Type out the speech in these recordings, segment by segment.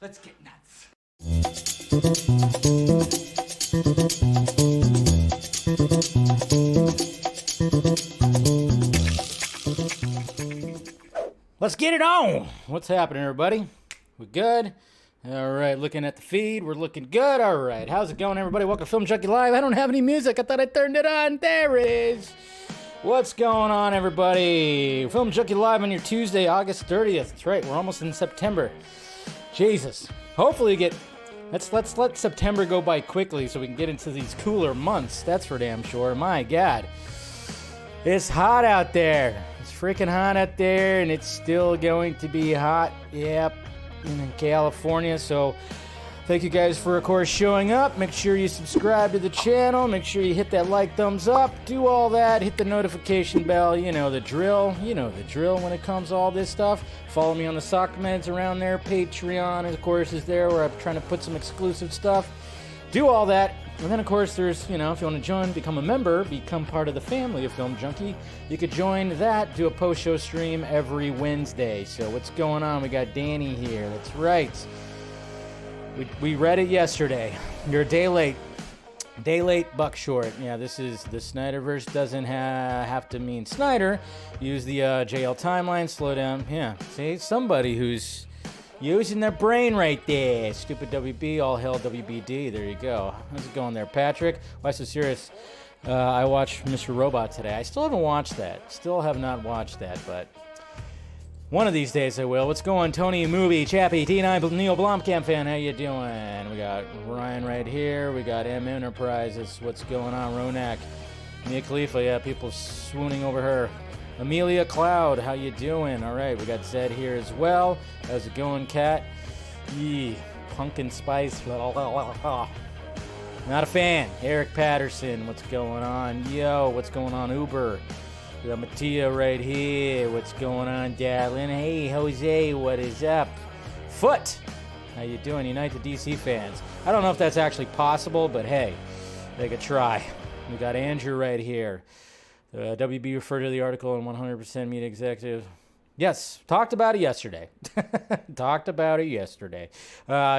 Let's get nuts. Let's get it on. What's happening, everybody? We good? All right, looking at the feed, we're looking good. All right, how's it going, everybody? Welcome to Film Junkee Live. I don't have any music. I thought I turned it on. There it is. What's going on, everybody? Film Junkee Live on your Tuesday, August 30th. That's right, we're almost in September. Jesus. Hopefully let's let September go by quickly so we can get into these cooler months. That's for damn sure. My God. It's hot out there. It's freaking hot out there, and it's still going to be hot. Yep. In California. So thank you guys for, of course, showing up. Make sure you subscribe to the channel. Make sure you hit that like, thumbs up. Do all that. Hit the notification bell. You know the drill. You know the drill when it comes to all this stuff. Follow me on the sock meds around there. Patreon, of course, is there where I'm trying to put some exclusive stuff. Do all that. And then, of course, there's, you know, if you want to join, become a member, become part of the family of Film Junkee, you could join that, do a post-show stream every Wednesday. So what's going on? We got Danny here. That's right. We read it yesterday. You're a day late. Day late, buck short. Yeah, this is the Snyderverse doesn't have to mean Snyder. Use the JL timeline, slow down. Yeah, see, somebody who's using their brain right there. Stupid WB, all hell WBD. There you go. How's it going there, Patrick? Why so serious? I watched Mr. Robot today. I still haven't watched that. Still have not watched that, but one of these days I will. What's going, Tony Movie, Chappie, T9, Neil Blomkamp fan? How you doing? We got Ryan right here. We got M Enterprises. What's going on, Ronak? Mia Khalifa, yeah, people swooning over her. Amelia Cloud, how you doing? All right, we got Zed here as well. How's it going, Kat? Yee, pumpkin spice. Not a fan. Eric Patterson, what's going on? Yo, what's going on, Uber? We got Mattia right here. What's going on, Darlin? Hey, Jose, what is up? Foot, how you doing? Unite the DC fans. I don't know if that's actually possible, but hey, they could try. We got Andrew right here. WB referred to the article in 100% Media Executive. Yes, talked about it yesterday.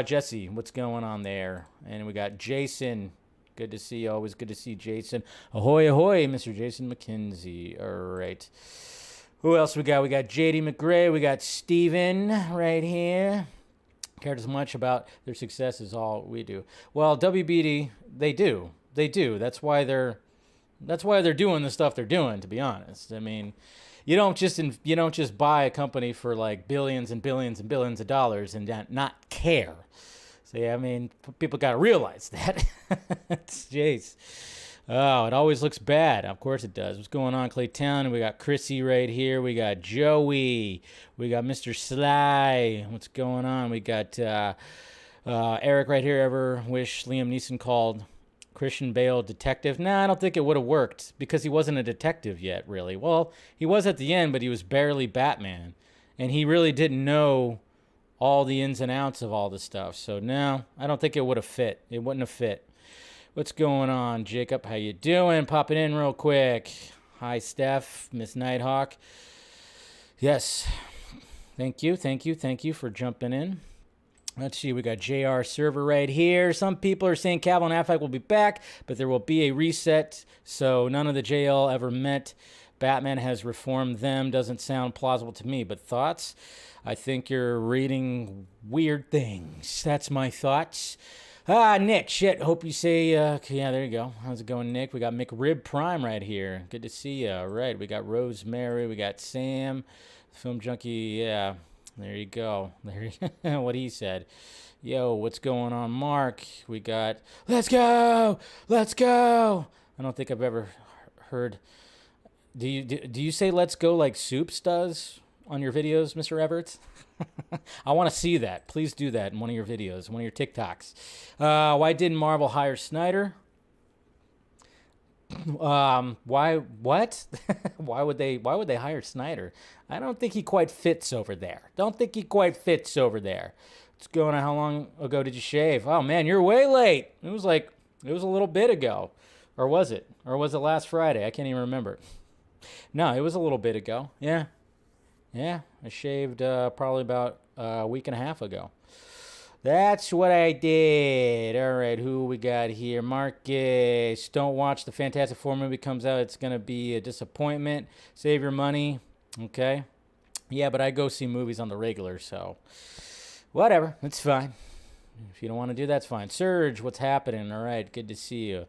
Jesse, what's going on there? And we got Jason. Good to see you. Always good to see Jason. Ahoy, ahoy, Mr. Jason McKenzie. All right. Who else we got? We got JD McGray. We got Steven right here. Cared as much about their success as all we do. Well, WBD, they do. That's why they're doing the stuff they're doing, to be honest. I mean, you don't just buy a company for like billions and billions and billions of dollars and not care. So yeah, I mean, people got to realize that. Jeez. Oh, it always looks bad. Of course it does. What's going on, Claytown? We got Chrissy right here. We got Joey. We got Mr. Sly. What's going on? We got Eric right here. Ever wish Liam Neeson called Christian Bale detective? Nah, I don't think it would have worked because he wasn't a detective yet, really. Well, he was at the end, but he was barely Batman. And he really didn't know all the ins and outs of all this stuff. So, no, I don't think it would have fit. It wouldn't have fit. What's going on, Jacob? How you doing? Popping in real quick. Hi, Steph, Miss Nighthawk. Yes. Thank you for jumping in. Let's see, we got JR Server right here. Some people are saying Cavill and Affleck will be back, but there will be a reset, so none of the JL ever met. Batman has reformed them. Doesn't sound plausible to me, but thoughts? I think you're reading weird things. That's my thoughts. Nick, shit, hope you say, yeah, there you go. How's it going, Nick? We got McRib Prime right here. Good to see you. All right, we got Rosemary, we got Sam, Film Junkee, yeah. There you go. What he said. Yo, what's going on, Mark? We got, let's go! I don't think I've ever heard. Do you say let's go like Soups does on your videos, Mr. Everett? I want to see that. Please do that in one of your videos, one of your TikToks. Why didn't Marvel hire Snyder? Why? What? why would they hire Snyder? I don't think he quite fits over there. What's going on? How long ago did you shave? Oh man, you're way late. It was a little bit ago, or was it? Or was it last Friday? I can't even remember. No, it was a little bit ago. Yeah, I shaved probably about a week and a half ago. That's what I did. All right, who we got here? Marcus. Don't watch the Fantastic Four movie comes out. It's going to be a disappointment. Save your money. Okay. Yeah, but I go see movies on the regular, so whatever. It's fine. If you don't want to do that, that's fine. Serge, what's happening? All right, good to see you.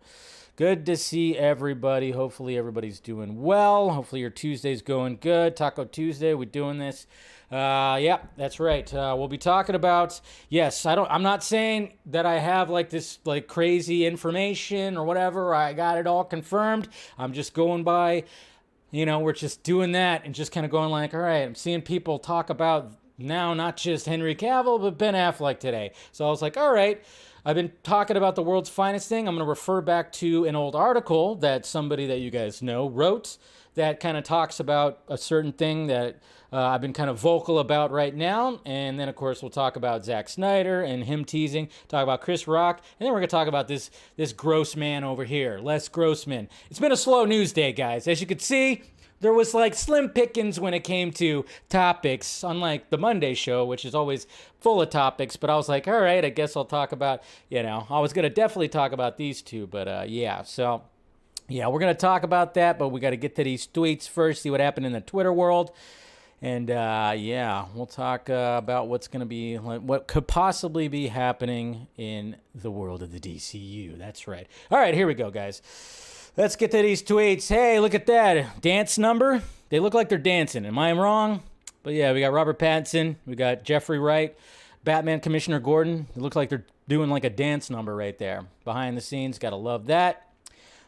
Good to see everybody. Hopefully everybody's doing well. Hopefully your Tuesday's going good. Taco Tuesday, we're doing this. Yeah, that's right. We'll be talking about, yes, I'm not saying that I have like this like crazy information or whatever. I got it all confirmed. I'm just going by, we're just doing that and just kind of going like, all right, I'm seeing people talk about now not just Henry Cavill, but Ben Affleck today. So I was like, all right, I've been talking about the world's finest thing. I'm going to refer back to an old article that somebody that you guys know wrote that kind of talks about a certain thing that I've been kind of vocal about right now. And then, of course, we'll talk about Zack Snyder and him teasing, talk about Chris Rock, and then we're going to talk about this Grossman over here, Les Grossman. It's been a slow news day, guys. As you can see, there was like slim pickings when it came to topics, unlike the Monday show, which is always full of topics. But I was like, all right, I guess I'll talk about, I was going to definitely talk about these two. But yeah, so yeah, we're going to talk about that. But we got to get to these tweets first, see what happened in the Twitter world. And yeah, we'll talk about what's going to be, what could possibly be happening in the world of the DCEU. That's right. All right, here we go, guys. Let's get to these tweets. Hey, look at that. Dance number. They look like they're dancing. Am I wrong? But yeah, we got Robert Pattinson. We got Jeffrey Wright. Batman Commissioner Gordon. It looks like they're doing like a dance number right there. Behind the scenes. Gotta love that.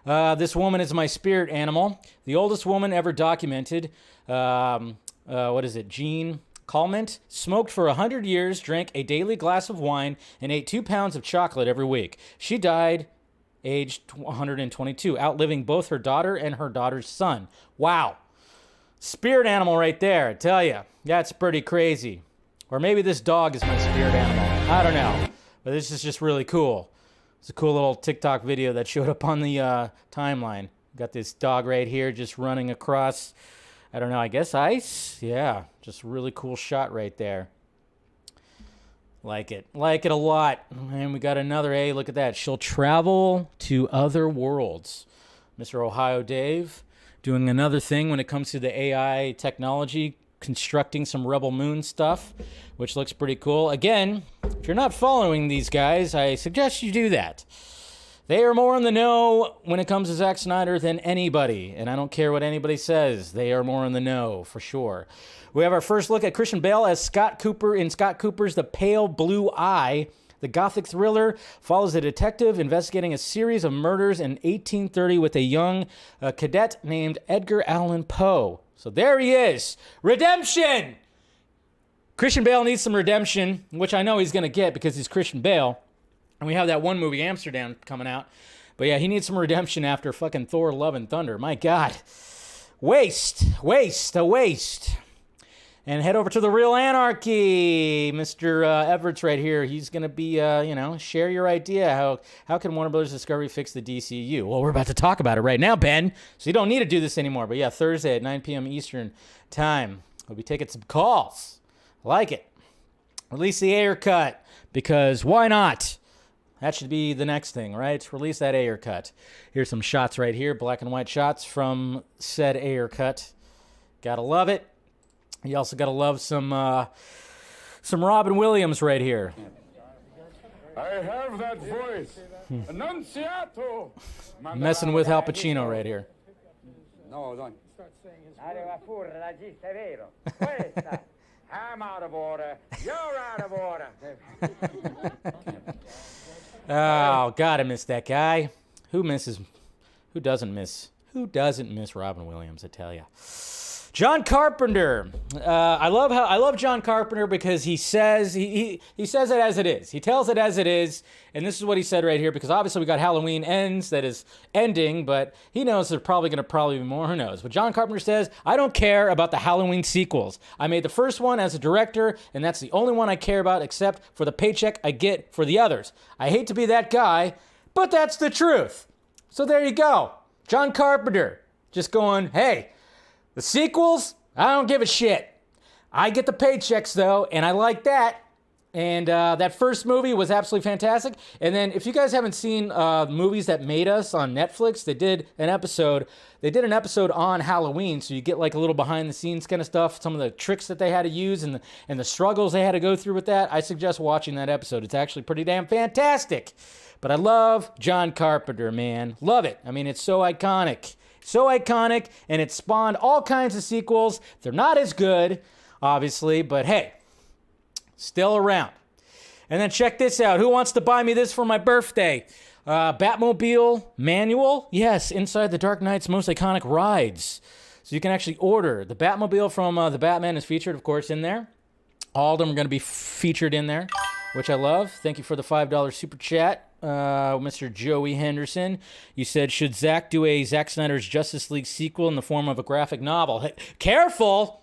This woman is my spirit animal. The oldest woman ever documented. What is it? Jean Calment. Smoked for 100 years, drank a daily glass of wine, and ate 2 pounds of chocolate every week. She died aged 122, outliving both her daughter and her daughter's son. Wow. Spirit animal right there, I tell you. That's pretty crazy. Or maybe this dog is my spirit animal. I don't know. But this is just really cool. It's a cool little TikTok video that showed up on the timeline. Got this dog right here just running across, I don't know, I guess ice? Yeah, just really cool shot right there. Like it a lot. And we got another A. Look at that. She'll travel to other worlds. Mr. Ohio Dave doing another thing when it comes to the AI technology, constructing some Rebel Moon stuff, which looks pretty cool. Again, if you're not following these guys, I suggest you do that. They are more in the know when it comes to Zack Snyder than anybody. And I don't care what anybody says. They are more in the know, for sure. We have our first look at Christian Bale as Scott Cooper in Scott Cooper's The Pale Blue Eye. The gothic thriller follows a detective investigating a series of murders in 1830 with a young cadet named Edgar Allan Poe. So there he is. Redemption! Christian Bale needs some redemption, which I know he's going to get because he's Christian Bale. And we have that one movie, Amsterdam, coming out. But yeah, he needs some redemption after fucking Thor Love and Thunder. My God. Waste. And head over to The Real Anarchy. Mr. Everett's right here. He's going to be, share your idea. How can Warner Brothers Discovery fix the DCEU? Well, we're about to talk about it right now, Ben. So you don't need to do this anymore. But yeah, Thursday at 9 p.m. Eastern time. We'll be taking some calls. I like it. Release the Ayer cut. Because why not? That should be the next thing, right? Release that Ayer cut. Here's some shots right here. Black and white shots from said Ayer cut. Gotta love it. You also got to love some Robin Williams right here. I have that voice. Annunziato. Messing with Al Pacino right here. No, don't. I'm out of order. You're out of order. Oh, God, I miss that guy. Who doesn't miss Robin Williams, I tell you. John Carpenter. I love John Carpenter because he says he says it as it is. He tells it as it is, and this is what he said right here. Because obviously we got Halloween Ends that is ending, but he knows there's probably going to be more. Who knows? But John Carpenter says, I don't care about the Halloween sequels. I made the first one as a director, and that's the only one I care about, except for the paycheck I get for the others. I hate to be that guy, but that's the truth. So there you go, John Carpenter, just going, hey. The sequels, I don't give a shit. I get the paychecks, though, and I like that. And that first movie was absolutely fantastic. And then if you guys haven't seen Movies That Made Us on Netflix, they did an episode on Halloween, so you get like a little behind the scenes kind of stuff, some of the tricks that they had to use and the struggles they had to go through with that. I suggest watching that episode. It's actually pretty damn fantastic. But I love John Carpenter, man. Love it. I mean, it's so iconic. So iconic, and it spawned all kinds of sequels. They're not as good, obviously, but hey, still around. And then check this out. Who wants to buy me this for my birthday? Batmobile manual. Yes, inside the Dark Knight's most iconic rides. So you can actually order. The Batmobile from The Batman is featured, of course, in there. All of them are going to be featured in there, which I love. Thank you for the $5 super chat, Mr. Joey Henderson. You said, should Zack do a Zack Snyder's Justice League sequel in the form of a graphic novel? Hey, careful.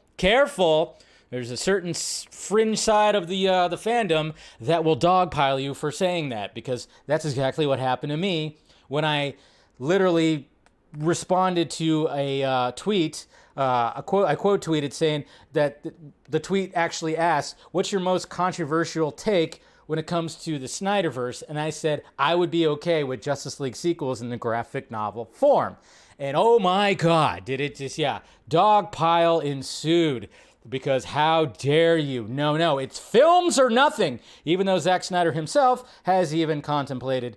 There's a certain fringe side of the fandom that will dogpile you for saying that, because that's exactly what happened to me when I literally responded to a tweet. I quote tweeted saying that the tweet actually asked, what's your most controversial take when it comes to the Snyderverse? And I said, I would be okay with Justice League sequels in the graphic novel form. And oh my God, did it just, dog pile ensued. Because how dare you? No, it's films or nothing. Even though Zack Snyder himself has even contemplated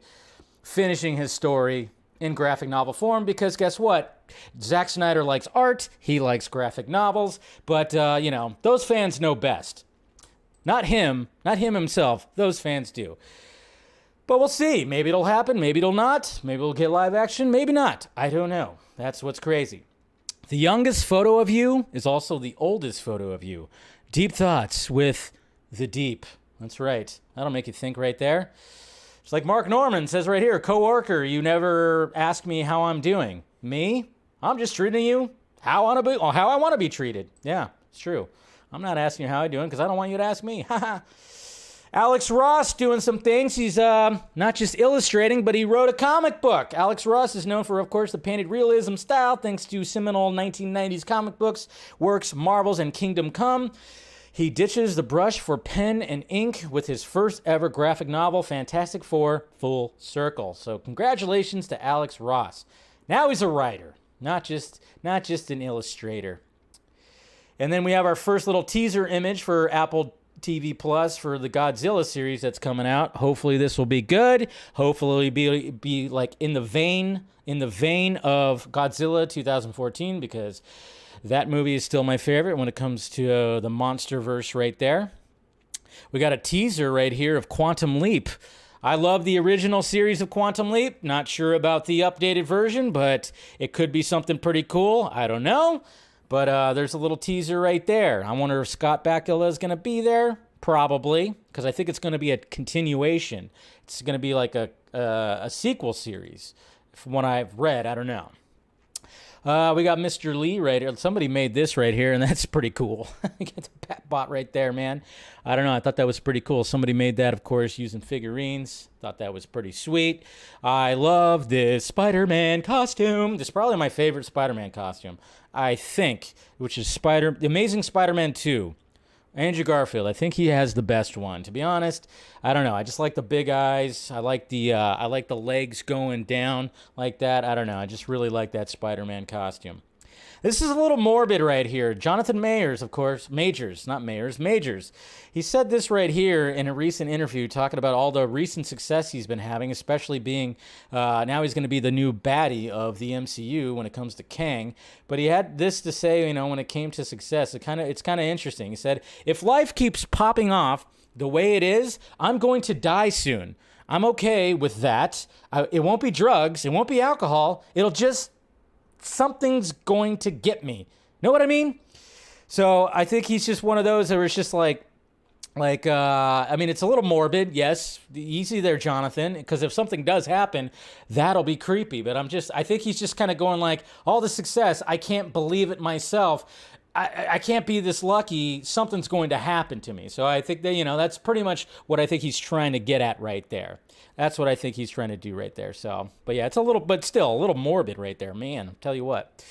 finishing his story in graphic novel form, because guess what? Zack Snyder likes art, he likes graphic novels, but, those fans know best. Not him himself, those fans do. But we'll see. Maybe it'll happen, maybe it'll not. Maybe we'll get live action, maybe not. I don't know. That's what's crazy. The youngest photo of you is also the oldest photo of you. Deep thoughts with the deep. That's right. That'll make you think right there. It's like Mark Norman says right here, coworker, you never ask me how I'm doing. Me? I'm just treating you how I want to be treated. Yeah, it's true. I'm not asking you how I'm doing because I don't want you to ask me. Alex Ross doing some things. He's not just illustrating, but he wrote a comic book. Alex Ross is known for, of course, the painted realism style, thanks to seminal 1990s comic books, works Marvels and Kingdom Come. He ditches the brush for pen and ink with his first ever graphic novel, Fantastic Four: Full Circle. So congratulations to Alex Ross. Now he's a writer, not just an illustrator. And then we have our first little teaser image for Apple TV Plus for the Godzilla series that's coming out. Hopefully this will be good. Hopefully be like in the vein of Godzilla 2014, because that movie is still my favorite when it comes to the MonsterVerse right there. We got a teaser right here of Quantum Leap. I love the original series of Quantum Leap. Not sure about the updated version, but it could be something pretty cool. I don't know. But there's a little teaser right there. I wonder if Scott Bakula is going to be there. Probably, because I think it's going to be a continuation. It's going to be like a sequel series, from what I've read. I don't know. We got Mr. Lee right here. Somebody made this right here, and that's pretty cool. Get the Pat bot right there, man. I don't know. I thought that was pretty cool. Somebody made that, of course, using figurines. Thought that was pretty sweet. I love this Spider-Man costume. This is probably my favorite Spider-Man costume, I think, which is The Amazing Spider-Man 2. Andrew Garfield. I think he has the best one. To be honest, I don't know. I just like the big eyes. I like the legs going down like that. I don't know. I just really like that Spider-Man costume. This is a little morbid right here. Jonathan Majors, of course. Majors. He said this right here in a recent interview, talking about all the recent success he's been having, especially being, now he's going to be the new baddie of the MCU when it comes to Kang. But he had this to say, when it came to success, it's kind of interesting. He said, if life keeps popping off the way it is, I'm going to die soon. I'm okay with that. It won't be drugs. It won't be alcohol. It'll just... something's going to get me. Know what I mean? So I think he's just one of those that was just it's a little morbid, yes. Easy there, Jonathan, because if something does happen, that'll be creepy. But I think he's just kind of going like, all the success, I can't believe it myself. I can't be this lucky. Something's going to happen to me. So I think that, that's pretty much what I think he's trying to get at right there. That's what I think he's trying to do right there. So, but yeah, it's still a little morbid right there, man. I'll tell you what.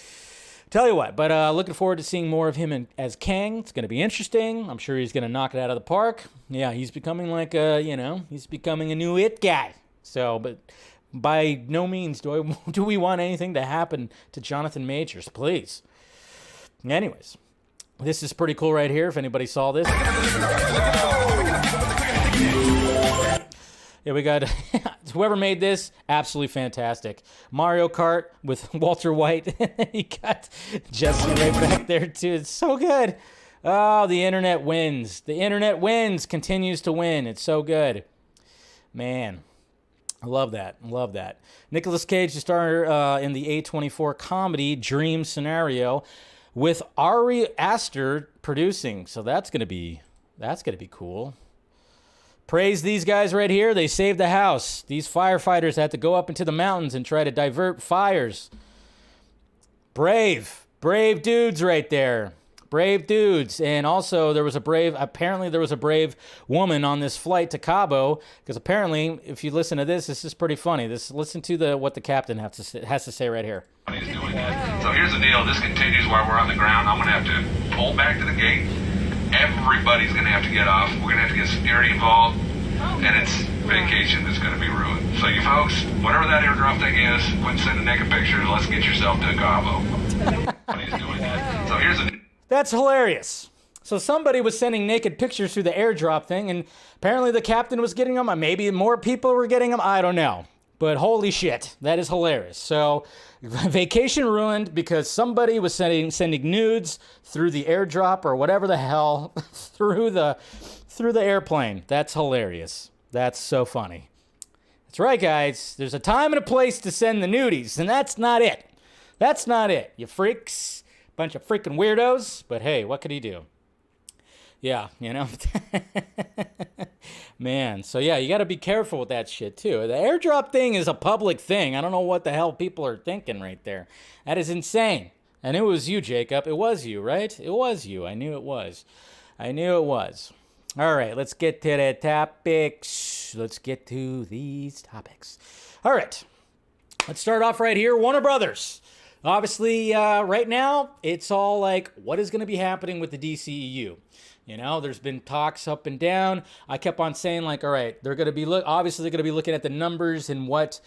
Tell you what, but looking forward to seeing more of him as Kang. It's going to be interesting. I'm sure he's going to knock it out of the park. Yeah, he's becoming like he's becoming a new it guy. So, but by no means do we want anything to happen to Jonathan Majors, please. Anyways, this is pretty cool right here, if anybody saw this. Yeah, we got whoever made this, absolutely fantastic. Mario Kart with Walter White. You got Jesse right back there, too. It's so good. Oh, the internet wins. The internet wins, continues to win. It's so good. Man, I love that. Love that. Nicolas Cage, the star in the A24 comedy Dream Scenario with Ari Aster producing. So that's going to be cool. Praise these guys right here. They saved the house. These firefighters had to go up into the mountains and try to divert fires. Brave dudes right there. Brave dudes. And also apparently there was a brave woman on this flight to Cabo, because apparently, if you listen to this is pretty funny. Listen to what the captain has to say right here. He's doing that. So here's the deal. This continues while we're on the ground. I'm going to have to pull back to the gate. Everybody's going to have to get off. We're going to have to get security involved. And it's vacation that's going to be ruined. So you folks, whatever that airdrop thing is, quit sending naked pictures. Let's get yourself to Cabo. He's doing that. So here's the... That's hilarious. So somebody was sending naked pictures through the airdrop thing, and apparently the captain was getting them. Maybe more people were getting them. I don't know. But holy shit, that is hilarious. So vacation ruined because somebody was sending nudes through the airdrop or whatever the hell through the airplane. That's hilarious. That's so funny. That's right, guys. There's a time and a place to send the nudies, and that's not it. That's not it. You freaks. Bunch of freaking weirdos. But hey, what could he do? Yeah, Man, so yeah, you got to be careful with that shit too. The airdrop thing is a public thing. I don't know what the hell people are thinking right there. That is insane. And it was you, Jacob. It was you, right? It was you. I knew it was. All right, let's get to the topics. Let's get to these topics. All right, let's start off right here. Warner Brothers. Obviously, right now, it's all like, what is going to be happening with the DCEU? There's been talks up and down. I kept on saying, like, all right, they're going to be obviously they're going to be looking at the numbers and what's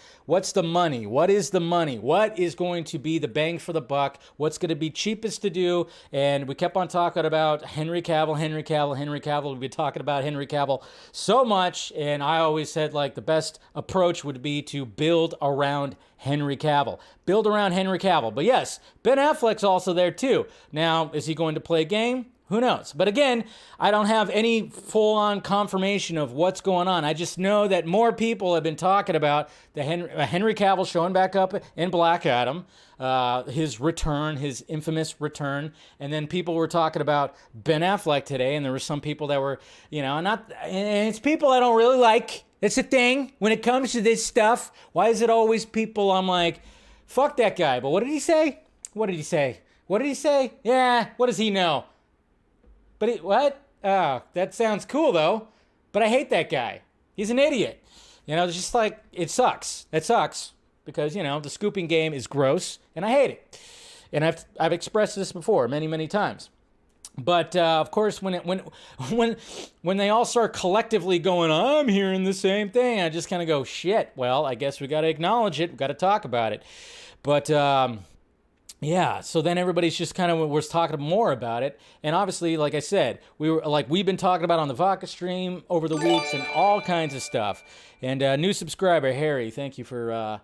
the money? What is the money? What is going to be the bang for the buck? What's going to be cheapest to do? And we kept on talking about Henry Cavill. We've been talking about Henry Cavill so much, and I always said, like, the best approach would be to build around Henry Cavill. Build around Henry Cavill. But yes, Ben Affleck's also there too. Now, is he going to play a game? Who knows? But again, I don't have any full-on confirmation of what's going on. I just know that more people have been talking about the Henry Cavill showing back up in Black Adam, his return, his infamous return, and then people were talking about Ben Affleck today, and there were some people that were, and it's people I don't really like. It's a thing when it comes to this stuff. Why is it always people I'm like, fuck that guy? But what did he say? Yeah, what does he know? But what? Oh, that sounds cool, though. But I hate that guy. He's an idiot. It's just like, it sucks. It sucks. Because, the scooping game is gross, and I hate it. And I've expressed this before many, many times. But, of course, when they all start collectively going, I'm hearing the same thing, I just kind of go, shit, well, I guess we got to acknowledge it. We got to talk about it. But, yeah, so then everybody's just kind of was talking more about it, and obviously, like I said, we've been talking about on the Vodka stream over the weeks and all kinds of stuff. And new subscriber Harry, thank you for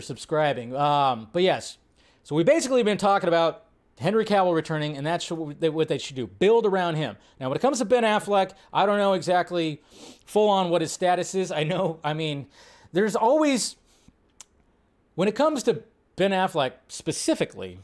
subscribing. But yes, so we basically been talking about Henry Cavill returning, and that's what they should do: build around him. Now, when it comes to Ben Affleck, I don't know exactly full on what his status is. There's always, when it comes to Ben Affleck specifically,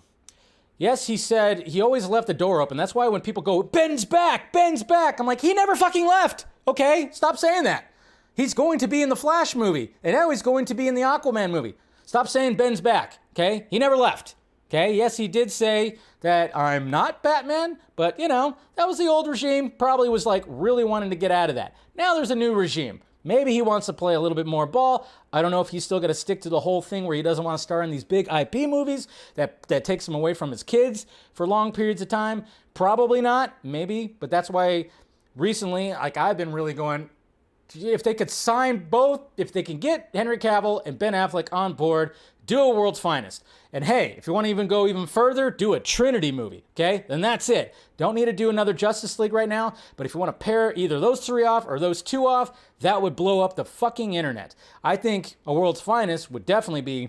yes, he said he always left the door open. That's why when people go, Ben's back, I'm like, he never fucking left. Okay, stop saying that. He's going to be in the Flash movie, and now he's going to be in the Aquaman movie. Stop saying Ben's back, okay? He never left, okay? Yes, he did say that I'm not Batman, but, that was the old regime. Probably was, like, really wanting to get out of that. Now there's a new regime. Maybe he wants to play a little bit more ball. I don't know if he's still going to stick to the whole thing where he doesn't want to star in these big IP movies that takes him away from his kids for long periods of time. Probably not, maybe. But that's why recently, like, I've been really going, if they could sign both, if they can get Henry Cavill and Ben Affleck on board, do a World's Finest. And hey, if you want to even go even further, do a Trinity movie, okay? Then that's it. Don't need to do another Justice League right now, but if you want to pair either those three off or those two off, that would blow up the fucking internet. I think a World's Finest would definitely be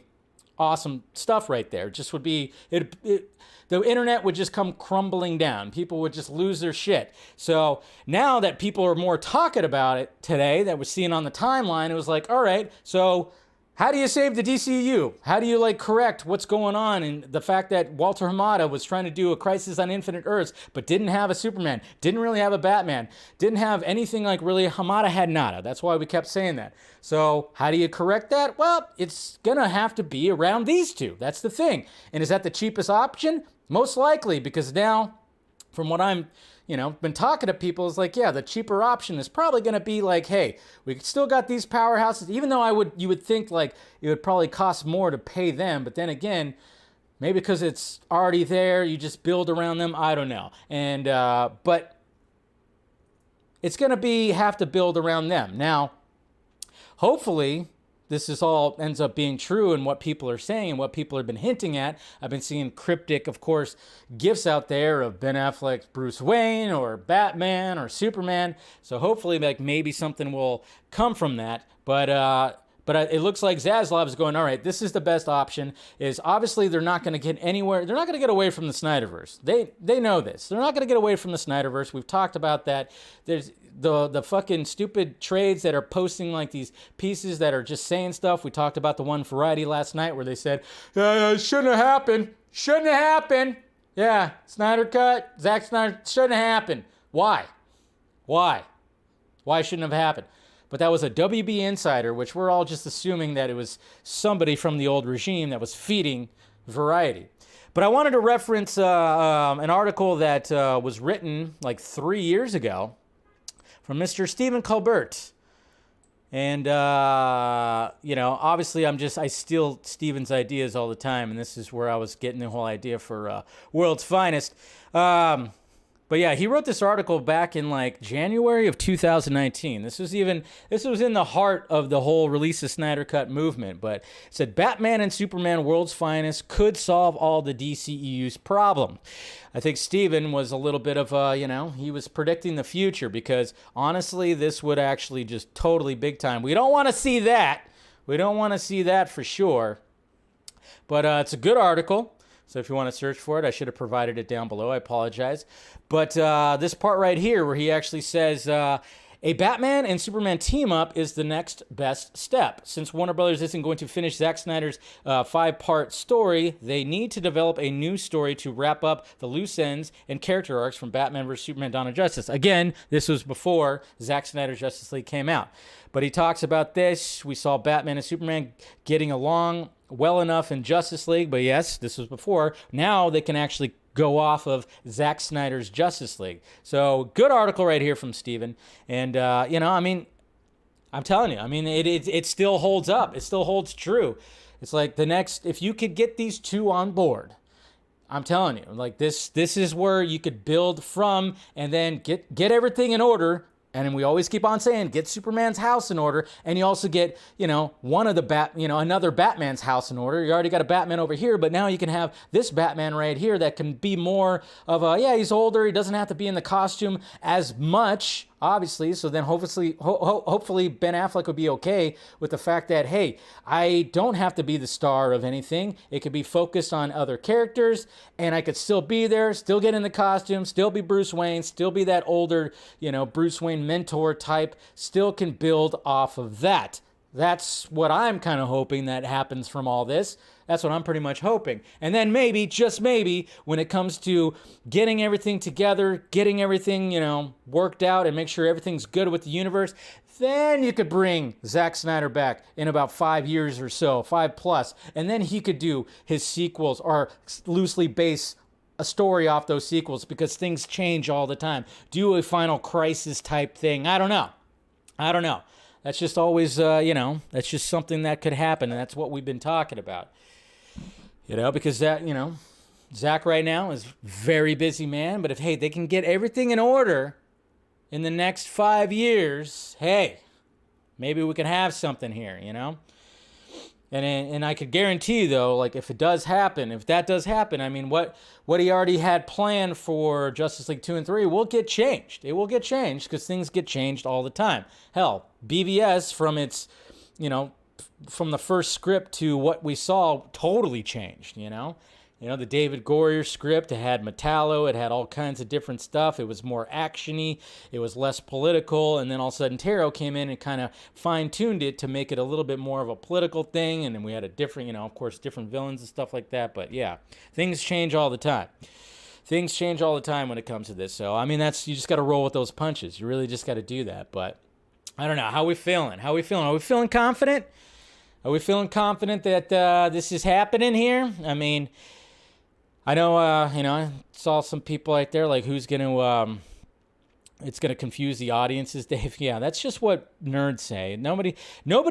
awesome stuff right there. It just would be, the internet would just come crumbling down. People would just lose their shit. So now that people are more talking about it today, that we're seeing on the timeline, it was like, all right, so how do you save the DCEU? How do you, like, correct what's going on? And the fact that Walter Hamada was trying to do a Crisis on Infinite Earths, but didn't have a Superman, didn't really have a Batman, didn't have anything like really, Hamada had nada. That's why we kept saying that. So how do you correct that? Well, it's going to have to be around these two. That's the thing. And is that the cheapest option? Most likely, because now, from what I'm, been talking to people, is like, yeah, the cheaper option is probably going to be like, hey, we still got these powerhouses, even though you would think like it would probably cost more to pay them, but then again, maybe because it's already there, you just build around them. I don't know. And but it's going to have to build around them. Now, hopefully this is all ends up being true and what people are saying and what people have been hinting at. I've been seeing cryptic, of course, gifs out there of Ben Affleck's Bruce Wayne or Batman or Superman. So hopefully, like, maybe something will come from that. But it looks like Zaslav is going, all right, this is the best option. Is obviously they're not going to get anywhere. They're not going to get away from the Snyderverse. They know this. They're not going to get away from the Snyderverse. We've talked about that. There's the fucking stupid trades that are posting like these pieces that are just saying stuff. We talked about the one Variety last night where they said, shouldn't have happened. Shouldn't have happened. Yeah, Snyder cut. Zack Snyder, shouldn't have happened. Why? Why shouldn't have happened? But that was a WB insider, which we're all just assuming that it was somebody from the old regime that was feeding Variety. But I wanted to reference an article that was written like 3 years ago from Mr. Stephen Colbert. And, obviously I steal Stephen's ideas all the time, and this is where I was getting the whole idea for World's Finest. But yeah, he wrote this article back in like January of 2019. This was in the heart of the whole release of Snyder Cut movement. But it said Batman and Superman World's Finest could solve all the DCEU's problem. I think Steven was a little bit of he was predicting the future, because honestly, this would actually just totally big time. We don't want to see that. We don't want to see that for sure. But it's a good article. So if you want to search for it, I should have provided it down below. I apologize. But this part right here where he actually says, a Batman and Superman team-up is the next best step. Since Warner Brothers isn't going to finish Zack Snyder's 5-part story, they need to develop a new story to wrap up the loose ends and character arcs from Batman vs. Superman Dawn of Justice. Again, this was before Zack Snyder's Justice League came out. But he talks about this. We saw Batman and Superman getting along well enough in Justice League, but yes, this was before. Now they can actually go off of Zack Snyder's Justice League. So good article right here from Steven. And, I'm telling you, it still holds up. It still holds true. It's like if you could get these two on board, I'm telling you, like this is where you could build from and then get everything in order. And we always keep on saying, get Superman's house in order. And you also get, one of the another Batman's house in order. You already got a Batman over here, but now you can have this Batman right here that can be more of he's older. He doesn't have to be in the costume as much, obviously. So then hopefully Ben Affleck would be okay with the fact that, hey, I don't have to be the star of anything. It could be focused on other characters, and I could still be there, still get in the costume, still be Bruce Wayne, still be that older, Bruce Wayne mentor type, still can build off of that. That's what I'm kind of hoping that happens from all this. That's what I'm pretty much hoping. And then maybe, just maybe, when it comes to getting everything together, getting everything, worked out and make sure everything's good with the universe, then you could bring Zack Snyder back in about 5 years or so, 5+, and then he could do his sequels or loosely base a story off those sequels, because things change all the time. Do a Final Crisis type thing. I don't know. That's just always, that's just something that could happen, and that's what we've been talking about. Because that, Zack right now is very busy man, but if, hey, they can get everything in order in the next 5 years, hey, maybe we can have something here, And I could guarantee, though, like, if that does happen, I mean, what he already had planned for Justice League 2 and 3 will get changed. It will get changed because things get changed all the time. Hell, BVS from its, from the first script to what we saw totally changed, the David Goyer script, it had Metallo, it had all kinds of different stuff. It was more actiony, it was less political, and then all of a sudden Taro came in and kind of fine-tuned it to make it a little bit more of a political thing, and then we had a different, of course, different villains and stuff like that, but yeah, things change all the time. Things change all the time when it comes to this, so, I mean, you just got to roll with those punches. You really just got to do that, but I don't know. How we feeling? Are we feeling confident? Are we feeling confident that this is happening here? I mean, I know, I saw some people out there like, who's going to, it's going to confuse the audiences, Dave. Yeah, that's just what nerds say. Nobody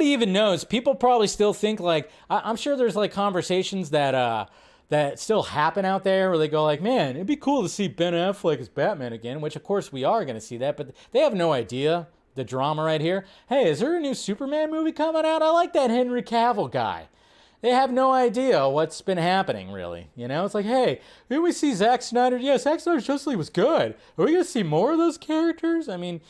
even knows. People probably still think like, I'm sure there's like conversations that still happen out there where they go like, man, it'd be cool to see Ben Affleck as Batman again, which of course we are going to see that, but they have no idea the drama right here. Hey, is there a new Superman movie coming out? I like that Henry Cavill guy. They have no idea what's been happening, really. It's like, hey, here we see Zack Snyder. Yeah, Zack Snyder's Justice League was good. Are we going to see more of those characters? I mean,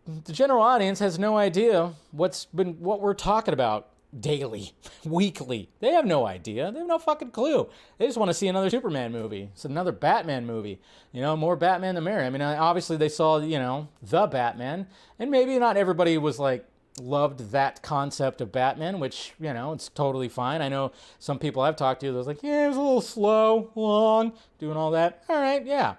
the general audience has no idea what we're talking about daily, weekly. They have no idea. They have no fucking clue. They just want to see another Superman movie. It's another Batman movie. More Batman the merrier. I mean, obviously they saw, the Batman, and maybe not everybody was like, loved that concept of Batman, which, it's totally fine. I know some people I've talked to, they was like, yeah, it was a little slow, long, doing all that. All right, yeah.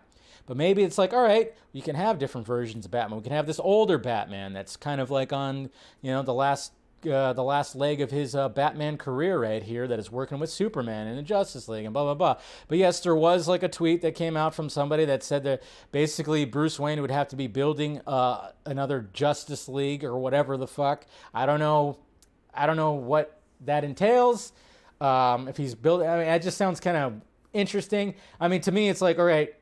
But maybe it's like, all right, you can have different versions of Batman. We can have this older Batman that's kind of like on, the last leg of his Batman career right here that is working with Superman in the Justice League and blah, blah, blah. But yes, there was like a tweet that came out from somebody that said that basically Bruce Wayne would have to be building another Justice League or whatever the fuck. I don't know what that entails. If he's building, I mean, it just sounds kind of interesting. I mean, to me, it's like, all right,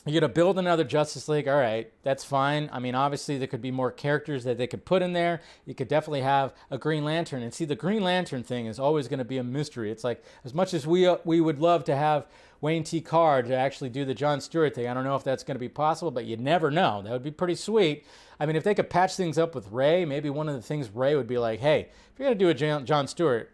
you're going to build another Justice League. All right, that's fine. I mean, obviously, there could be more characters that they could put in there. You could definitely have a Green Lantern. And see, the Green Lantern thing is always going to be a mystery. It's like, as much as we would love to have Wayne T. Card to actually do the Jon Stewart thing, I don't know if that's going to be possible, but you never know. That would be pretty sweet. I mean, if they could patch things up with Ray, maybe one of the things Ray would be like, hey, if you're going to do a Jon Stewart,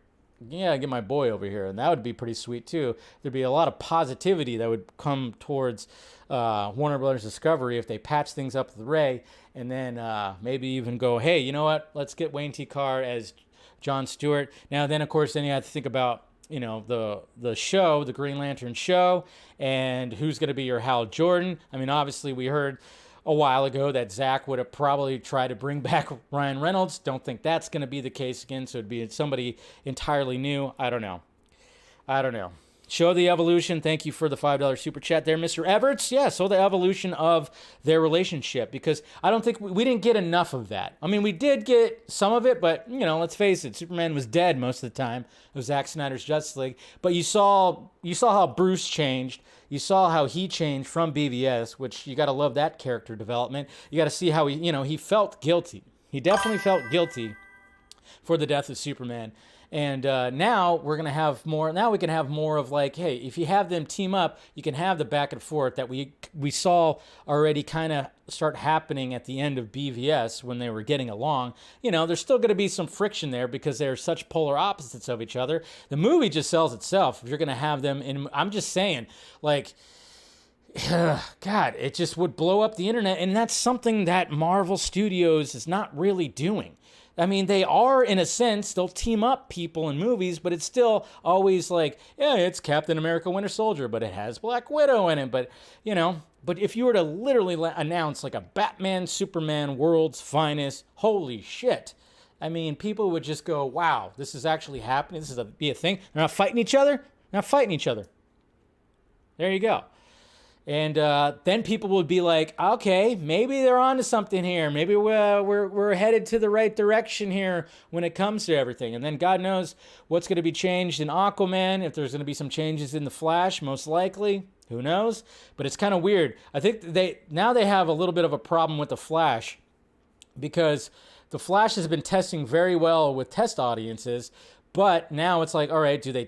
yeah, get my boy over here. And that would be pretty sweet, too. There'd be a lot of positivity that would come towards Warner Brothers Discovery if they patch things up with Ray and then maybe even go, hey, you know what? Let's get Wayne T. Carr as Jon Stewart. Now, then, of course, then you have to think about, the show, the Green Lantern show, and who's going to be your Hal Jordan. I mean, obviously, we heard a while ago that Zack would have probably tried to bring back Ryan Reynolds. Don't think that's going to be the case again, so it'd be somebody entirely new. I don't know. Show the evolution. Thank you for the $5 super chat there, Mr. Everts. Yeah, so the evolution of their relationship, because I don't think we didn't get enough of that. I mean, we did get some of it, but, let's face it, Superman was dead most of the time of Zack Snyder's Justice League. But you saw how Bruce changed. You saw how he changed from BVS, which you got to love that character development. You got to see how he felt guilty. He definitely felt guilty for the death of Superman. And now we're going to have more. Now we can have more of like, hey, if you have them team up, you can have the back and forth that we saw already kind of start happening at the end of BVS when they were getting along. There's still going to be some friction there because they're such polar opposites of each other. The movie just sells itself if you're going to have them. And I'm just saying, like, God, it just would blow up the internet. And that's something that Marvel Studios is not really doing. I mean, they are, in a sense, they'll team up people in movies, but it's still always like, yeah, it's Captain America Winter Soldier, but it has Black Widow in it. But, but if you were to literally announce like a Batman, Superman, world's finest, holy shit. I mean, people would just go, wow, this is actually happening. This is be a thing. They're not fighting each other. There you go. And then people would be like, okay, maybe they're onto something here. Maybe we're headed to the right direction here when it comes to everything. And then God knows what's going to be changed in Aquaman, if there's going to be some changes in The Flash, most likely. Who knows? But it's kind of weird. I think they have a little bit of a problem with The Flash because The Flash has been testing very well with test audiences. But now it's like, all right, do they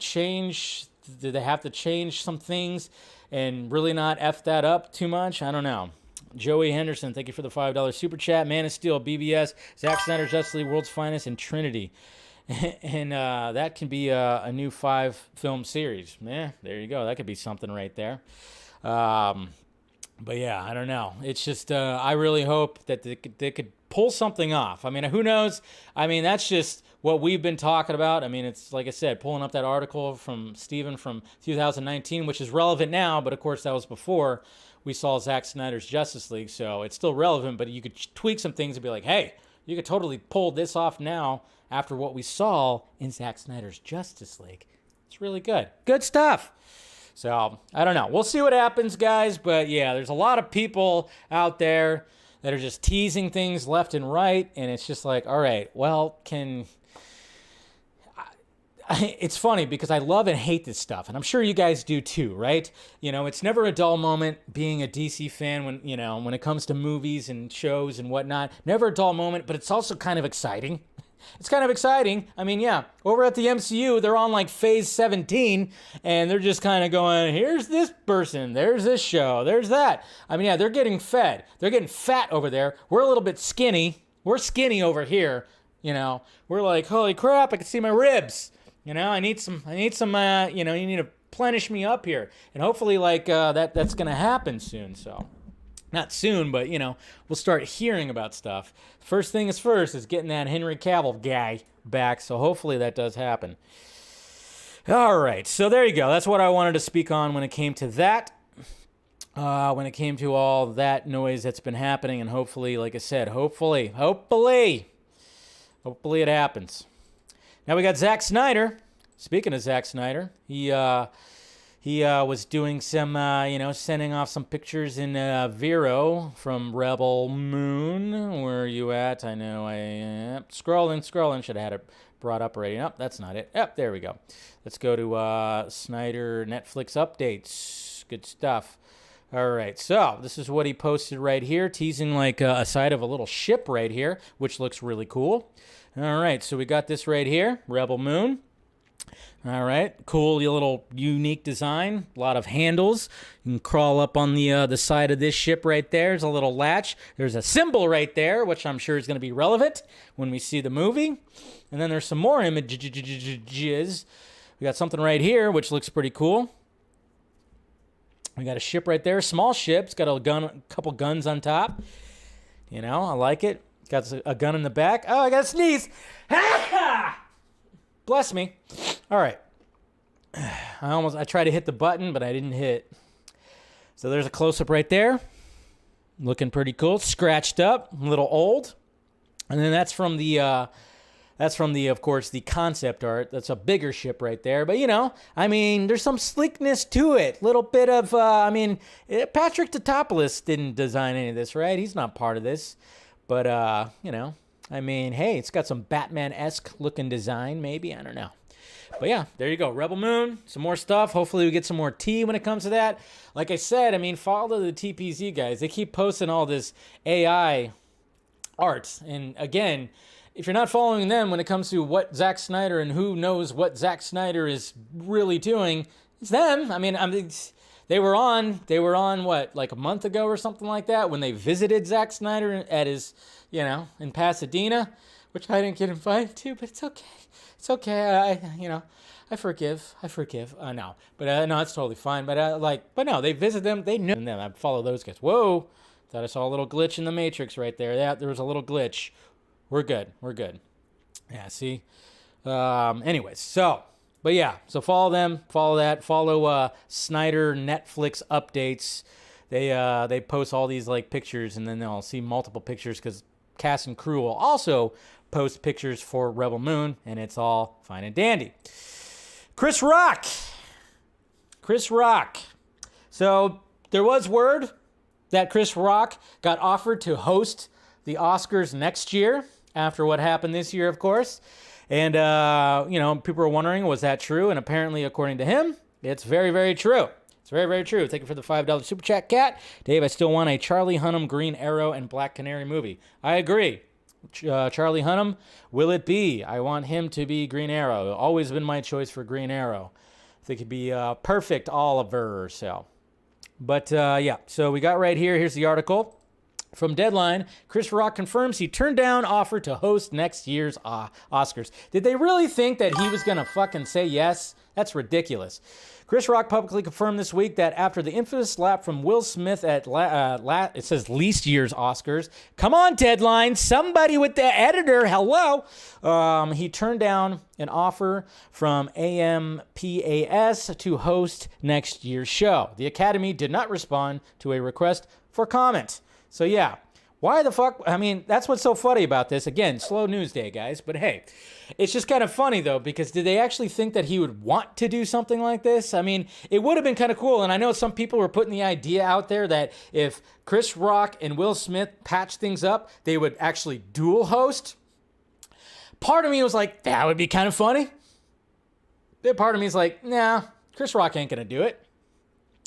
have to change some things and really not F that up too much? I don't know. Joey Henderson, thank you for the $5 super chat. Man of Steel, BBS, Zack Snyder, Justice League, World's Finest, and Trinity. And that can be a new 5-film series. Yeah, there you go. That could be something right there. But yeah, I don't know. It's just, I really hope that they could pull something off. I mean, who knows? I mean, that's just what we've been talking about. I mean, it's like I said, pulling up that article from Steven from 2019, which is relevant now, but of course that was before we saw Zack Snyder's Justice League, so it's still relevant, but you could tweak some things and be like, hey, you could totally pull this off now after what we saw in Zack Snyder's Justice League. It's really good. Good stuff. So, I don't know. We'll see what happens, guys, but yeah, there's a lot of people out there that are just teasing things left and right, and it's just like, all right, well, it's funny because I love and hate this stuff, and I'm sure you guys do too, right? You know, it's never a dull moment being a DC fan when it comes to movies and shows and whatnot. Never a dull moment, but it's also kind of exciting. It's kind of exciting. I mean, yeah, over at the MCU, they're on like phase 17, and they're just kind of going, here's this person, there's this show, there's that. I mean, yeah, they're getting fed. They're getting fat over there. We're a little bit skinny. We're skinny over here, We're like, holy crap, I can see my ribs. I need some, you need to replenish me up here. And hopefully, that's going to happen soon. So, not soon, but, we'll start hearing about stuff. First thing is first is getting that Henry Cavill guy back. So, hopefully that does happen. All right. So, there you go. That's what I wanted to speak on when it came to that. When it came to all that noise that's been happening. And hopefully, like I said, hopefully it happens. Now we got Zack Snyder. Speaking of Zack Snyder, he was doing some, sending off some pictures in Vero from Rebel Moon. Where are you at? I know scrolling. Should have had it brought up already. Nope, that's not it. Yep, there we go. Let's go to Snyder Netflix updates. Good stuff. All right, so this is what he posted right here, teasing like a side of a little ship right here, which looks really cool. All right, so we got this right here, Rebel Moon. All right, cool little unique design, a lot of handles. You can crawl up on the side of this ship right there. There's a little latch. There's a symbol right there, which I'm sure is going to be relevant when we see the movie. And then there's some more images. We got something right here, which looks pretty cool. We got a ship right there, small ship. It's got a couple guns on top. I like it. Got a gun in the back. Oh, I got to sneeze. Bless me. All right. I tried to hit the button, but I didn't hit. So there's a close-up right there. Looking pretty cool. Scratched up, a little old. And then that's from the, of course, the concept art. That's a bigger ship right there. But, there's some sleekness to it. Little bit of, Patrick Tatopoulos didn't design any of this, right? He's not part of this. But, hey, it's got some Batman-esque looking design, maybe. I don't know. But, yeah, there you go. Rebel Moon, some more stuff. Hopefully we get some more tea when it comes to that. Like I said, follow the TPZ guys. They keep posting all this AI art. And, again, if you're not following them when it comes to what Zack Snyder and who knows what Zack Snyder is really doing, it's them. They were on what, like a month ago or something like that when they visited Zack Snyder at his, in Pasadena, which I didn't get invited to, but it's okay. It's okay. I forgive. No, but no, it's totally fine. But no, they visit them. They knew them. I follow those guys. Whoa, thought I saw a little glitch in the Matrix right there. Yeah, there was a little glitch. We're good. Yeah, see? Anyways, so follow them, follow that, follow Snyder Netflix updates. They post all these like pictures, and then they'll see multiple pictures because cast and crew will also post pictures for Rebel Moon, and it's all fine and dandy. Chris Rock. So There was word that Chris Rock got offered to host the Oscars next year after what happened this year, of course. And, people were wondering, was that true? And apparently, according to him, it's very, very true. It's very, very true. Thank you for the $5 Super Chat, Cat. Dave, I still want a Charlie Hunnam, Green Arrow, and Black Canary movie. I agree. Charlie Hunnam, will it be? I want him to be Green Arrow. Always been my choice for Green Arrow. I think he'd be perfect Oliver. So, but so we got right here. Here's the article from Deadline. Chris Rock confirms he turned down offer to host next year's Oscars. Did they really think that he was gonna fucking say yes? That's ridiculous. Chris Rock publicly confirmed this week that after the infamous slap from Will Smith at it says least year's Oscars. Come on, Deadline, somebody with the editor, hello. He turned down an offer from AMPAS to host next year's show. The Academy did not respond to a request for comment. So yeah, why the fuck? I mean, that's what's so funny about this. Again, slow news day, guys. But hey, it's just kind of funny, though, because did they actually think that he would want to do something like this? I mean, it would have been kind of cool. And I know some people were putting the idea out there that if Chris Rock and Will Smith patched things up, they would actually dual host. Part of me was like, that would be kind of funny. Then part of me is like, nah, Chris Rock ain't going to do it.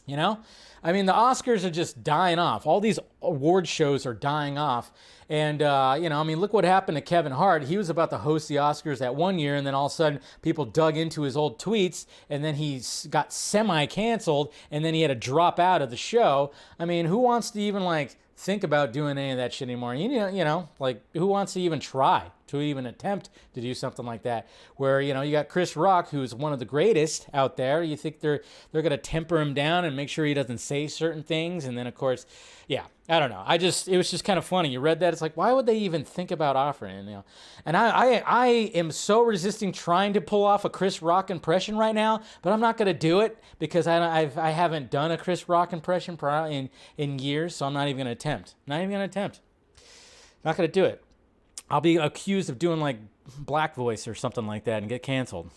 You know? I mean, the Oscars are just dying off. All these award shows are dying off. And, look what happened to Kevin Hart. He was about to host the Oscars that one year, and then all of a sudden people dug into his old tweets, and then he got semi-canceled, and then he had to drop out of the show. I mean, who wants to even, think about doing any of that shit anymore? Who wants to even try to even attempt to do something like that? Where, you got Chris Rock, who's one of the greatest out there. You think they're going to temper him down and make sure he doesn't say certain things. And then, of course, yeah, I don't know. It was just kind of funny. You read that. It's like, why would they even think about offering? And I am so resisting trying to pull off a Chris Rock impression right now, but I'm not going to do it because I haven't done a Chris Rock impression in years. So I'm not even going to attempt. Not going to do it. I'll be accused of doing black voice or something like that and get canceled.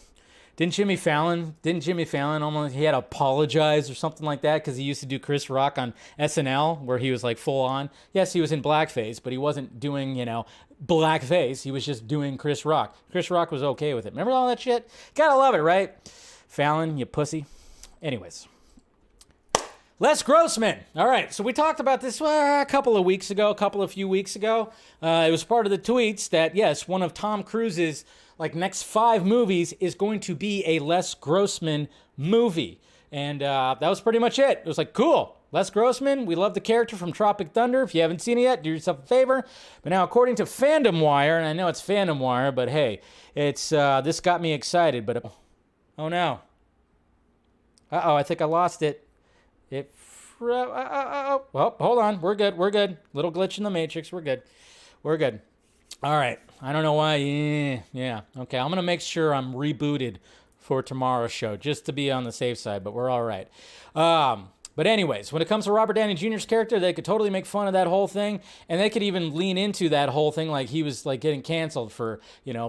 Didn't Jimmy Fallon almost, he had to apologize or something like that because he used to do Chris Rock on SNL where he was full on. Yes, he was in blackface, but he wasn't doing, blackface. He was just doing Chris Rock. Chris Rock was okay with it. Remember all that shit? Gotta love it, right? Fallon, you pussy. Anyways. Les Grossman. All right, so we talked about this a couple of few weeks ago. It was part of the tweets that, yes, one of Tom Cruise's next 5 movies is going to be a Les Grossman movie. And that was pretty much it. It was cool. Les Grossman, we love the character from Tropic Thunder. If you haven't seen it yet, do yourself a favor. But now, according to Fandom Wire, and I know it's Fandom Wire, but hey, it's this got me excited. But oh no. Uh-oh, I think I lost it. Well, hold on. We're good. Little glitch in the Matrix. We're good. All right. I don't know why. Yeah. Okay. I'm going to make sure I'm rebooted for tomorrow's show just to be on the safe side, but we're all right. But anyways, when it comes to Robert Downey Jr.'s character, they could totally make fun of that whole thing, and they could even lean into that whole thing like he was getting canceled for,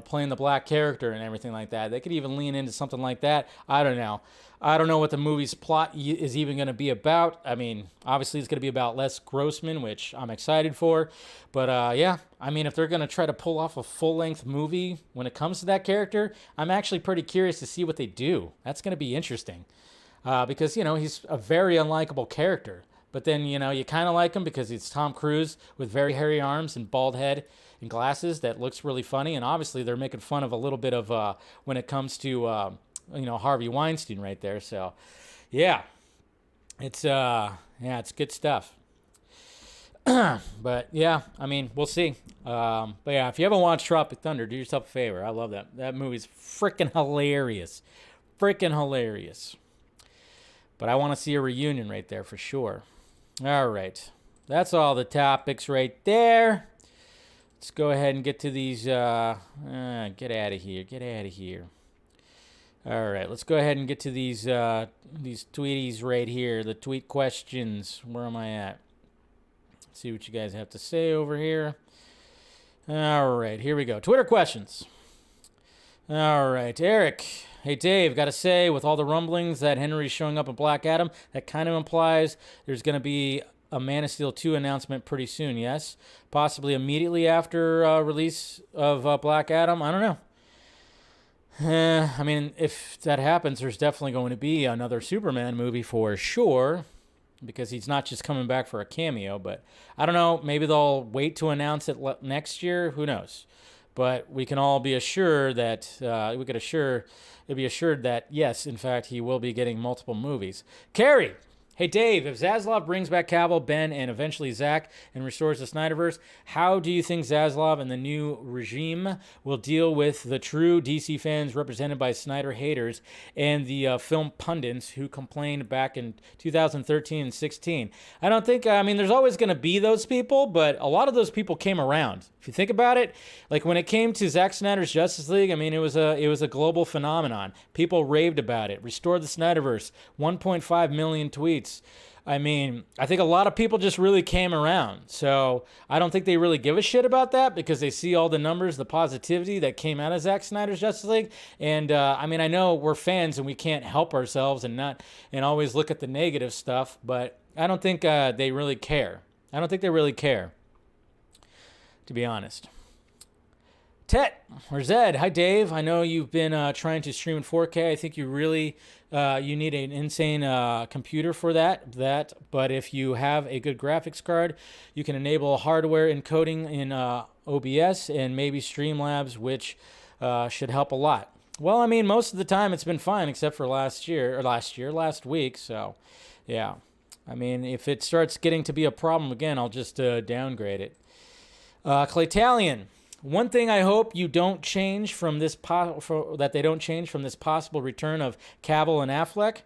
playing the black character and everything like that. They could even lean into something like that. I don't know. I don't know what the movie's plot is even going to be about. I mean, obviously it's going to be about Les Grossman, which I'm excited for. But yeah, I mean, if they're going to try to pull off a full-length movie when it comes to that character, I'm actually pretty curious to see what they do. That's going to be interesting. Because, he's a very unlikable character. But then, you kind of like him because it's Tom Cruise with very hairy arms and bald head and glasses that looks really funny. And obviously they're making fun of a little bit of when it comes to, Harvey Weinstein right there. So, yeah. It's good stuff. But, yeah, I mean, we'll see. But, yeah, if you haven't watched Tropic Thunder, do yourself a favor. I love that. That movie's freaking hilarious. But I want to see a reunion right there for sure. All right. That's all the topics right there. Let's go ahead and get to these. Get out of here. All right. Let's go ahead and get to these tweeties right here. The tweet questions. Where am I at? Let's see what you guys have to say over here. All right. Here we go. Twitter questions. All right. Eric. Hey, Dave, got to say, with all the rumblings that Henry's showing up in Black Adam, that kind of implies there's going to be a Man of Steel 2 announcement pretty soon, yes? Possibly immediately after release of Black Adam. I don't know. I mean, if that happens, there's definitely going to be another Superman movie for sure, because he's not just coming back for a cameo. But I don't know. Maybe they'll wait to announce it next year. Who knows? But we can all be assured that be assured that yes, in fact, he will be getting multiple movies. Carrie. Hey, Dave, if Zaslav brings back Cavill, Ben, and eventually Zack and restores the Snyderverse, how do you think Zaslav and the new regime will deal with the true DC fans represented by Snyder haters and the film pundits who complained back in 2013 and 16? I don't think, there's always going to be those people, but a lot of those people came around. If you think about it, like when it came to Zack Snyder's Justice League, it was a global phenomenon. People raved about it. Restored the Snyderverse, 1.5 million tweets. I think a lot of people just really came around. So I don't think they really give a shit about that because they see all the numbers, the positivity that came out of Zack Snyder's Justice League. And I know we're fans and we can't help ourselves and always look at the negative stuff, but I don't think they really care. I don't think they really care, to be honest. Tet or Zed, hi Dave. I know you've been trying to stream in 4K. I think you really you need an insane computer for that. But if you have a good graphics card, you can enable hardware encoding in OBS and maybe Streamlabs, which should help a lot. Well, most of the time it's been fine except for last week. So, yeah. If it starts getting to be a problem again, I'll just downgrade it. Claytalian. One thing I hope you don't change from this that they don't change from this possible return of Cavill and Affleck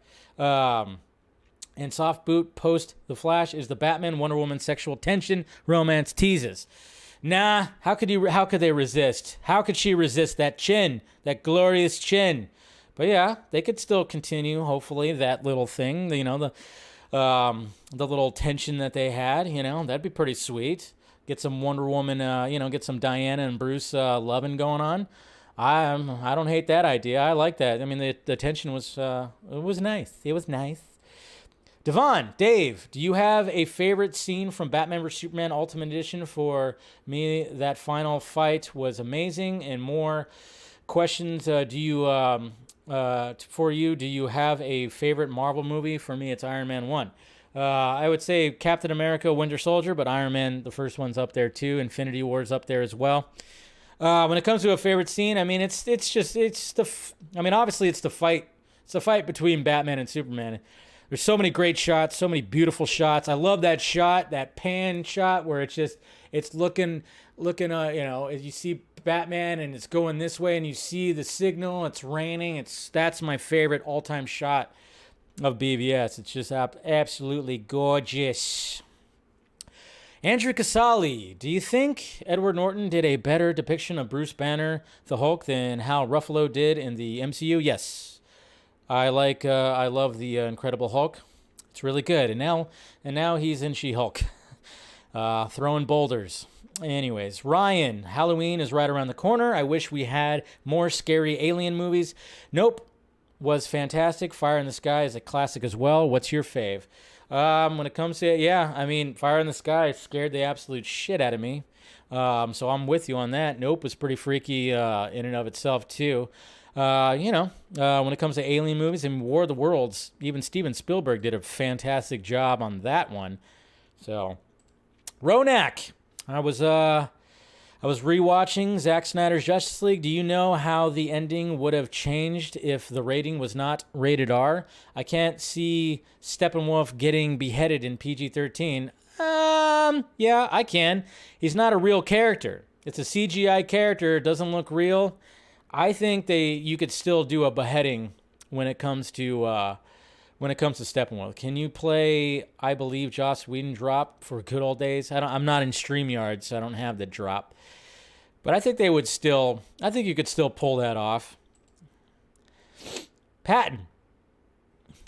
and soft boot post The Flash is the Batman Wonder Woman sexual tension romance teases. Nah, how could they resist? How could she resist that chin, that glorious chin? But yeah, they could still continue. Hopefully, that little thing, the little tension that they had, that'd be pretty sweet. Get some Wonder Woman, get some Diana and Bruce loving going on. I don't hate that idea. I like that. The tension was nice. It was nice. Devon, Dave, do you have a favorite scene from Batman vs Superman Ultimate Edition? For me, that final fight was amazing. And more questions. Do you have a favorite Marvel movie? For me, it's Iron Man 1. I would say Captain America, Winter Soldier, but Iron Man, the first one's up there too. Infinity War's up there as well. When it comes to a favorite scene, obviously it's the fight. It's the fight between Batman and Superman. There's so many great shots, so many beautiful shots. I love that shot, that pan shot where it's looking, as you see Batman and it's going this way and you see the signal, it's raining. That's my favorite all-time shot of BVS. It's just absolutely gorgeous. Andrew Casali, do you think Edward Norton did a better depiction of Bruce Banner, the Hulk, than Hal Ruffalo did in the MCU? Yes. I love the Incredible Hulk. It's really good. And now he's in She-Hulk, throwing boulders. Anyways, Ryan, Halloween is right around the corner. I wish we had more scary alien movies. Nope. Was fantastic. Fire in the Sky is a classic as well. What's your fave? When it comes to Fire in the Sky scared the absolute shit out of me. So I'm with you on that. Nope was pretty freaky in and of itself too. When it comes to alien movies and War of the Worlds, even Steven Spielberg did a fantastic job on that one. So, Ronak, I was rewatching Zack Snyder's Justice League. Do you know how the ending would have changed if the rating was not rated R? I can't see Steppenwolf getting beheaded in PG-13. Yeah, I can. He's not a real character. It's a CGI character. It doesn't look real. I think you could still do a beheading when it comes to Steppenwolf. Can you play I Believe Joss Whedon drop for good old days? I'm not in StreamYard, so I don't have the drop. But I think you could still pull that off. Patton.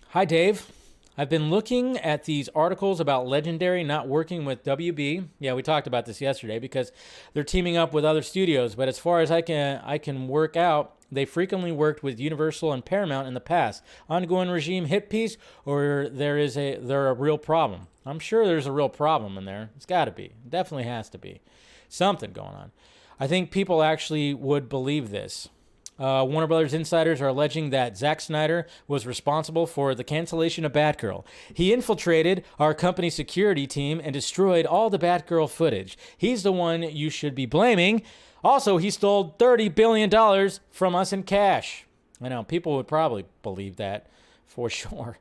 Hi, Dave. I've been looking at these articles about Legendary not working with WB. Yeah, we talked about this yesterday because they're teaming up with other studios. But as far as I can work out, they frequently worked with Universal and Paramount in the past. Ongoing regime hit piece, or they're a real problem? I'm sure there's a real problem in there. It's got to be. It definitely has to be. Something going on. I think people actually would believe this. Warner Brothers insiders are alleging that Zack Snyder was responsible for the cancellation of Batgirl. He infiltrated our company security team and destroyed all the Batgirl footage. He's the one you should be blaming. Also, he stole $30 billion from us in cash. I know, people would probably believe that for sure.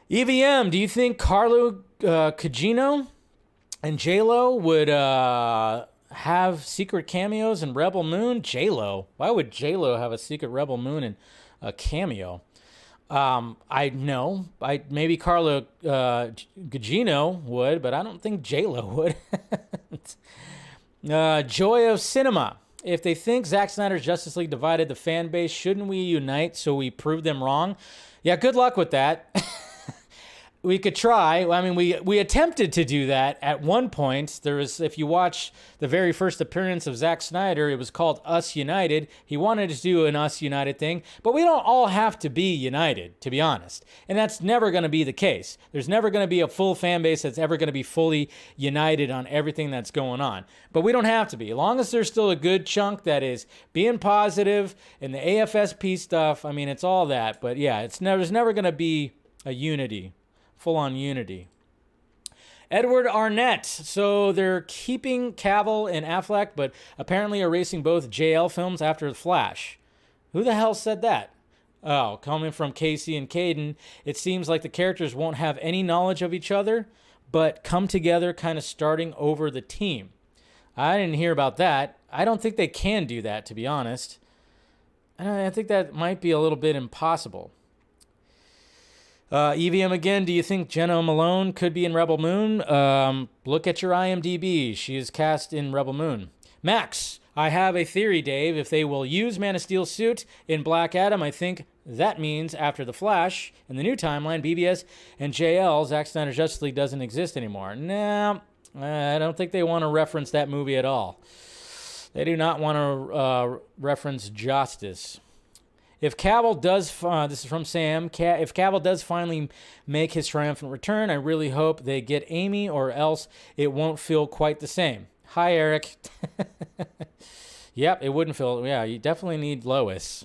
EVM, do you think Carlo Cugino and J-Lo would have secret cameos in Rebel Moon? J-Lo. Why would J-Lo have a secret Rebel Moon and a cameo? I know. Maybe Carlo Gugino would, but I don't think J-Lo would. Joy of Cinema. If they think Zack Snyder's Justice League divided the fan base, shouldn't we unite so we prove them wrong? Yeah, good luck with that. We could try. I mean, we attempted to do that at one point. There was, if you watch the very first appearance of Zack Snyder, it was called Us United. He wanted to do an Us United thing, but we don't all have to be united, to be honest. And that's never going to be the case. There's never going to be a full fan base that's ever going to be fully united on everything that's going on. But we don't have to be. As long as there's still a good chunk that is being positive and the AFSP stuff, I mean, it's all that. But yeah, there's never going to be a unity. Full-on unity. Edward Arnett. So they're keeping Cavill and Affleck, but apparently erasing both JL films after The Flash. Who the hell said that? Oh, coming from Casey and Caden, it seems like the characters won't have any knowledge of each other, but come together kind of starting over the team. I didn't hear about that. I don't think they can do that, to be honest. I think that might be a little bit impossible. EVM again, do you think Jenna Malone could be in Rebel Moon? Look at your IMDb. She is cast in Rebel Moon. Max, I have a theory, Dave. If they will use Man of Steel's suit in Black Adam, I think that means after The Flash, in the new timeline, BBS and JL, Zack Snyder's Justice League, doesn't exist anymore. No, I don't think they want to reference that movie at all. They do not want to reference Justice. If Cavill does, this is from Sam, if Cavill does finally make his triumphant return, I really hope they get Amy, or else it won't feel quite the same. Hi, Eric. Yep, it wouldn't feel, yeah, you definitely need Lois.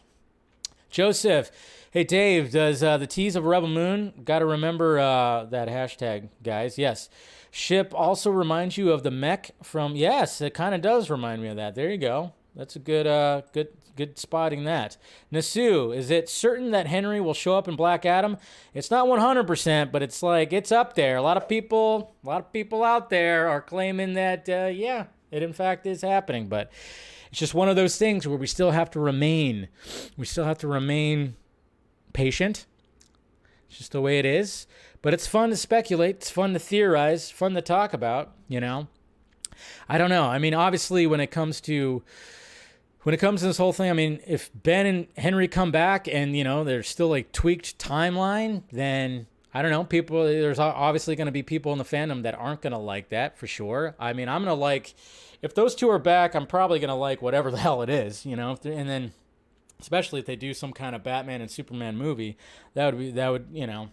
Joseph, hey, Dave, does the tease of Rebel Moon, got to remember that hashtag, guys. Yes. Ship also reminds you of the mech from, yes, it kind of does remind me of that. There you go. That's a good spotting that. Nasu, is it certain that Henry will show up in Black Adam? It's not 100%, but it's like, it's up there. A lot of people out there are claiming that, yeah, it in fact is happening. But it's just one of those things where we still have to remain patient. It's just the way it is. But it's fun to speculate. It's fun to theorize. Fun to talk about, you know. I don't know. I mean, obviously, when it comes to this whole thing, I mean, if Ben and Henry come back and, you know, there's still a tweaked timeline, then I don't know. There's obviously going to be people in the fandom that aren't going to like that for sure. I mean, I'm going to like, if those two are back, I'm probably going to like whatever the hell it is, you know, and then especially if they do some kind of Batman and Superman movie, that would, you know,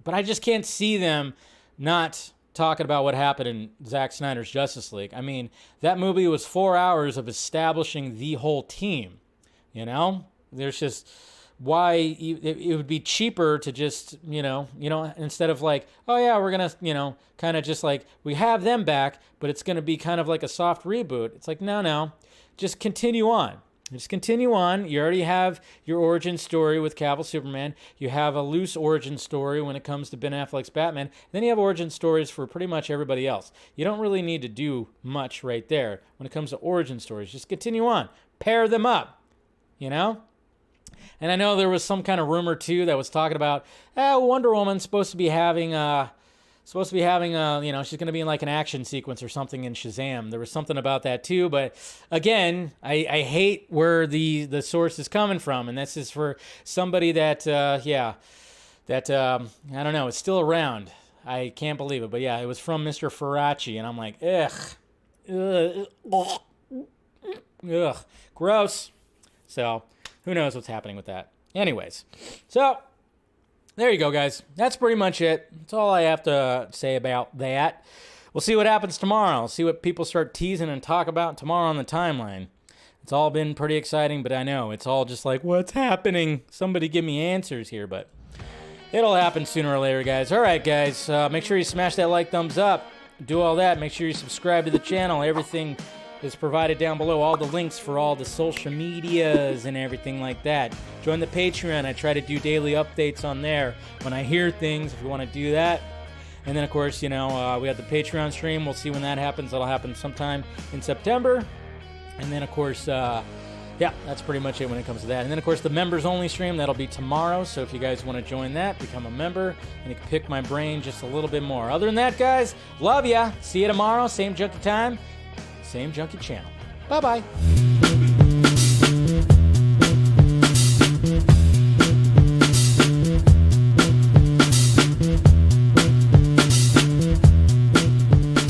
but I just can't see them not talking about what happened in Zack Snyder's Justice League. I mean, that movie was 4 hours of establishing the whole team, you know? There's just, why it would be cheaper to just, you know, instead of like, oh yeah, we're going to, you know, kind of just like, we have them back, but it's going to be kind of like a soft reboot. It's like, no, just continue on. Just continue on. You already have your origin story with Cavill Superman. You have a loose origin story when it comes to Ben Affleck's Batman. Then you have origin stories for pretty much everybody else. You don't really need to do much right there when it comes to origin stories. Just continue on. Pair them up, you know? And I know there was some kind of rumor, too, that was talking about, Wonder Woman's supposed to be having you know, she's going to be in like an action sequence or something in Shazam. There was something about that too, but again, I hate where the source is coming from, and this is for somebody that, that, I don't know, it's still around. I can't believe it. But yeah, it was from Mr. Faraci, and I'm like, ugh, gross. So who knows what's happening with that. Anyways, so there you go, guys. That's pretty much it. That's all I have to say about that. We'll see what happens tomorrow. See what people start teasing and talk about tomorrow on the timeline. It's all been pretty exciting, but I know it's all just like, what's happening? Somebody give me answers here, but it'll happen sooner or later, guys. All right, guys. Make sure you smash that like, thumbs up. Do all that. Make sure you subscribe to the channel. Everything is provided down below. All the links for all the social medias and everything like that. Join the Patreon. I try to do daily updates on there when I hear things, if you want to do that. And then, of course, you know, we have the Patreon stream. We'll see when that happens. That'll happen sometime in September. And then, of course, yeah, that's pretty much it when it comes to that. And then, of course, the members-only stream, that'll be tomorrow. So if you guys want to join that, become a member, and you can pick my brain just a little bit more. Other than that, guys, love ya. See you tomorrow. Same Junkee time, same Junkee channel. Bye-bye.